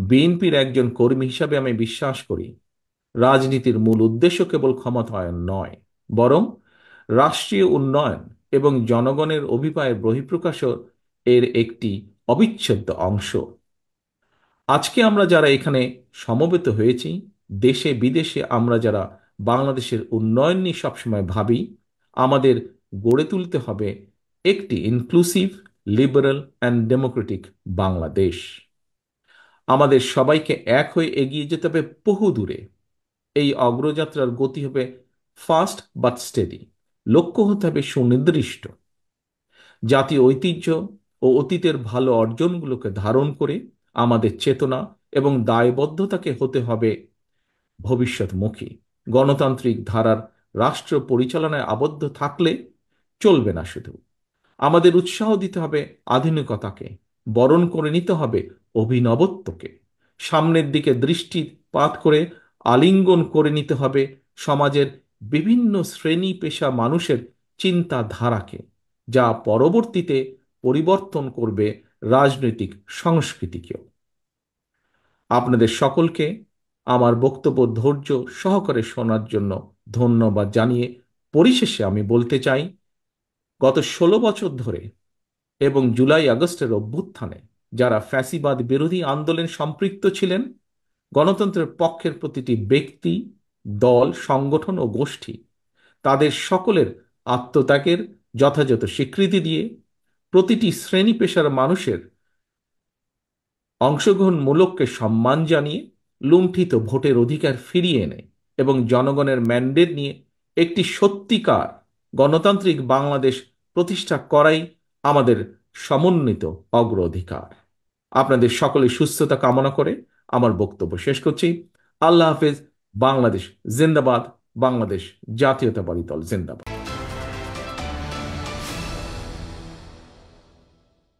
বিএনপির একজন কর্মী হিসাবে আমি বিশ্বাস করি রাজনীতির মূল উদ্দেশ্য কেবল ক্ষমতায়ন নয়, বরং রাষ্ট্রীয় উন্নয়ন এবং জনগণের অভিপ্রায়ের বহিঃপ্রকাশও এর একটি অবিচ্ছেদ্য অংশ। আজকে আমরা যারা এখানে সমবেত হয়েছি, দেশে বিদেশে আমরা যারা বাংলাদেশের উন্নয়ন নিয়ে সবসময় ভাবি, আমাদের গড়ে তুলতে হবে একটি inclusive, liberal and Democratic Bangladesh. আমাদের সবাইকে এক হয়ে এগিয়ে যেতে হবে বহু দূরে। এই অগ্রযাত্রার গতি হবে ফাস্ট বাট স্টেডি। লক্ষ্য হতে হবে সুনির্দিষ্ট। জাতীয় ঐতিহ্য ও অতীতের ভালো অর্জনগুলোকে ধারণ করে আমাদের চেতনা এবং দায়বদ্ধতাকে হতে হবে ভবিষ্যৎমুখী। গণতান্ত্রিক ধারার রাষ্ট্র পরিচালনায় আবদ্ধ থাকলে চলবে না। শুধু আমাদের উৎসাহ দিতে হবে আধুনিকতাকে, বরণ করে নিতে হবে অভিনবত্বকে, সামনের দিকে দৃষ্টিপাত করে আলিঙ্গন করে নিতে হবে সমাজের বিভিন্ন শ্রেণী পেশা মানুষের চিন্তাধারাকে, যা পরবর্তীতে পরিবর্তন করবে রাজনৈতিক সংস্কৃতিকেও। আপনাদের সকলকে আমার বক্তব্য ধৈর্য সহকারে শোনার জন্য ধন্যবাদ জানিয়ে পরিশেষে আমি বলতে চাই, গত 16 বছর ধরে এবং জুলাই আগস্টের অভ্যুত্থানে যারা ফ্যাসিবাদ বিরোধী আন্দোলনে সম্পৃক্ত ছিলেন, গণতন্ত্রের পক্ষের প্রতিটি ব্যক্তি, দল, সংগঠন ও গোষ্ঠী তাদের সকলের আত্মত্যাগের যথাযথ স্বীকৃতি দিয়ে প্রতিটি শ্রেণী পেশার মানুষের অংশগ্রহণমূলককে সম্মান জানিয়ে লুণ্ঠিত ভোটের অধিকার ফিরিয়ে এনে এবং জনগণের ম্যান্ডেট নিয়ে একটি সত্যিকার গণতান্ত্রিক বাংলাদেশ প্রতিষ্ঠা করাই আমাদের সমন্বিত অগ্রাধিকার। আপনাদের সকলের সুস্থতা কামনা করে আমার বক্তব্য শেষ করছি। আল্লাহ হাফেজ। বাংলাদেশ জিন্দাবাদ। বাংলাদেশ জাতীয়তাবাদী দল জিন্দাবাদ।